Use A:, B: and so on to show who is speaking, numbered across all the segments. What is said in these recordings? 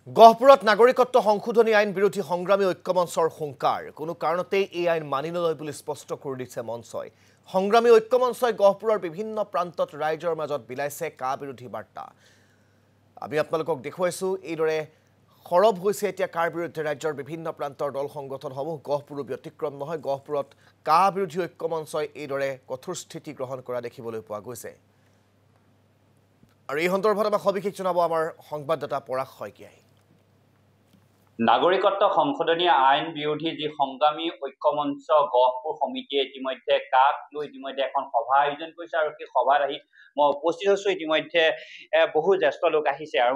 A: গহপুৰত নাগৰিকত্ব সংশোধনী আইন বিৰোধী সংগ্ৰামী ঐক্যমঞ্চৰ হুংকাৰ কোনো কাৰণতেই এই আইন মানি নলয় বুলি স্পষ্ট কৰি দিছে মঞ্চই সংগ্ৰামী ঐক্যমঞ্চই গহপুৰৰ বিভিন্ন প্ৰান্তত ৰাইজৰ মাজত বিলাইছে কা বিৰোধী বাৰ্তা আমি আপোনালোকক দেখুৱাইছো এইদৰে খৰব হৈছে এতিয়া কাৰ বিৰুদ্ধে ৰাজ্যৰ বিভিন্ন প্ৰান্তৰ দল সংগঠনসমূহ গহপুৰ ব্যতিক্ৰম নহয় গহপুৰত কা বিৰোধী ঐক্যমঞ্চই এইদৰে কঠোৰ স্থিতি গ্ৰহণ কৰা দেখিবলৈ পোৱা গৈছে আৰু এই সন্দৰ্ভত আমাক সবিশেষ জনাব আমাৰ সংবাদদাতা পৰাগ শইকীয়াই
B: নাগৰিকত্ব সংশোধনী আইন বিৰোধী যি সংগ্ৰামী ঐক্যমঞ্চ গহপুৰ সমিতিয়ে ইতিমধ্যে কাক লৈ ইতিমধ্যে এখন সভা আয়োজন কৰিছে আৰু সেই সভাত আহি মই উপস্থিত হৈছো ইতিমধ্যে বহু জ্যেষ্ঠ লোক আহিছে আৰু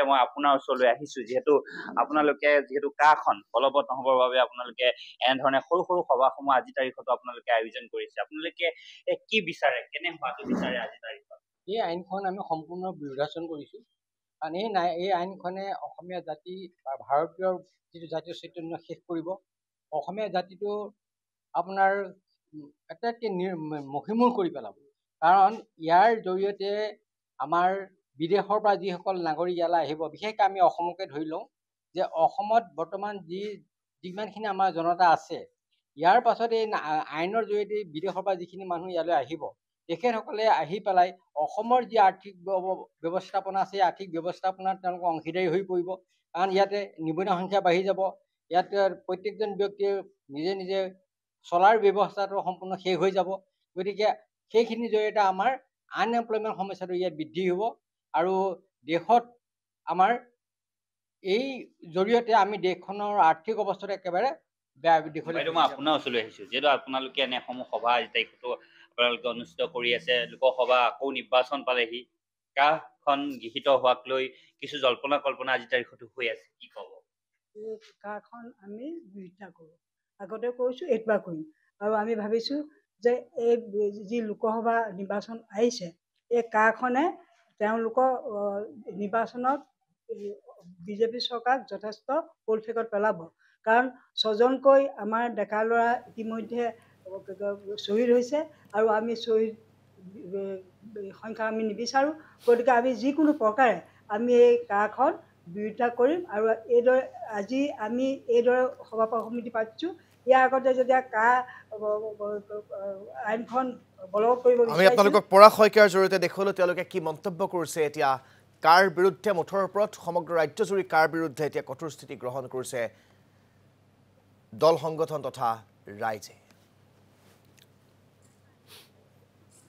B: মই আপোনাৰ ওচৰলৈ আহিছো যিহেতু আপোনালোকে যিহেতু কাখন বলবৎ নহবৰ বাবে আপোনালোকে এনেধৰণে সৰু সৰু সভাসমূহ আজি তাৰিখতো আপোনালোকে আয়োজন কৰিছে আপোনালোকে কি বিচাৰে কেনে হোৱাটো বিচাৰে আজি তাৰিখত
C: এই আইনখন আমি সম্পূৰ্ণ বিৰোধাচৰণ কৰিছো কাৰণ এই আইনখনে অসমীয়া জাতি বা ভাৰতীয় যিটো জাতীয় চৈতন্য শেষ কৰিব অসমীয়া জাতিটো আপোনাৰ আটাইতকৈ মহিমূৰ কৰি পেলাব কাৰণ ইয়াৰ জৰিয়তে আমাৰ বিদেশৰ পৰা যিসকল নাগৰিক ইয়ালৈ আহিব বিশেষকৈ আমি অসমকে ধৰি লওঁ যে অসমত বৰ্তমান যিমানখিনি আমাৰ জনতা আছে ইয়াৰ পাছত এই আইনৰ জৰিয়তে বিদেশৰ পৰা যিখিনি মানুহ ইয়ালৈ আহিব তেখেতসকলে আহি পেলাই অসমৰ যি আৰ্থিক ব্যৱস্থাপনা আছে আৰ্থিক ব্যৱস্থাপনাত তেওঁলোকৰ অংশীদাৰী হৈ পৰিব কাৰণ ইয়াতে নিবনুৱা সংখ্যা বাঢ়ি যাব ইয়াত প্ৰত্যেকজন ব্যক্তিয়ে নিজে নিজে চলাৰ ব্যৱস্থাটো সম্পূৰ্ণ শেষ হৈ যাব গতিকে সেইখিনিৰ জৰিয়তে আমাৰ আনএমপ্লয়মেণ্ট সমস্যাটো ইয়াত বৃদ্ধি হ'ব আৰু দেশত আমাৰ এই জৰিয়তে আমি দেশখনৰ আৰ্থিক অৱস্থাটো একেবাৰে বেয়া দিশলৈ
B: মই আপোনাৰ ওচৰলৈ আহিছো যিহেতু আপোনালোকে এনেসমূহ সভা আজি তাৰিখতো আপোনালোকে অনুষ্ঠিত কৰি আছে লোকসভা আকৌ নিৰ্বাচন পালেহি কাখন গৃহীত হোৱাক লৈ কিছু জল্পনা কল্পনা আজি তাৰিখতো হৈ আছে কি ক'ব
D: কাখন আমি বিৰোধিতা কৰোঁ আগতে কৈছোঁ এইবাৰ কৰিম আৰু আমি ভাবিছোঁ যে এই যি লোকসভা নিৰ্বাচন আহিছে এই কাখনে তেওঁলোকৰ নিৰ্বাচনত বিজেপি চৰকাৰক যথেষ্ট পৰিফেকত পেলাব কাৰণ ছজনকৈ আমাৰ ডেকা ল'ৰা ইতিমধ্যে শ্বহীদ হৈছে আৰু আমি শ্বহীদ সংখ্যা আমি নিবিচাৰোঁ গতিকে আমি যিকোনো প্ৰকাৰে আমি এই কাখন বিৰোধিতা কৰিম আৰু এইদৰে আজি আমি এইদৰে সভা সমিতি পাতিছোঁ ইয়াৰ আগতে যেতিয়া আইনখন বলবৎ কৰিব
A: আমি আপোনালোকক পৰাগ শইকীয়াৰ জৰিয়তে দেখুৱালো তেওঁলোকে কি মন্তব্য কৰিছে এতিয়া কাৰ বিৰুদ্ধে মুঠৰ ওপৰত সমগ্ৰ ৰাজ্যজুৰি কাৰ বিৰুদ্ধে এতিয়া কঠোৰ স্থিতি গ্ৰহণ কৰিছে দল সংগঠন তথা ৰাইজে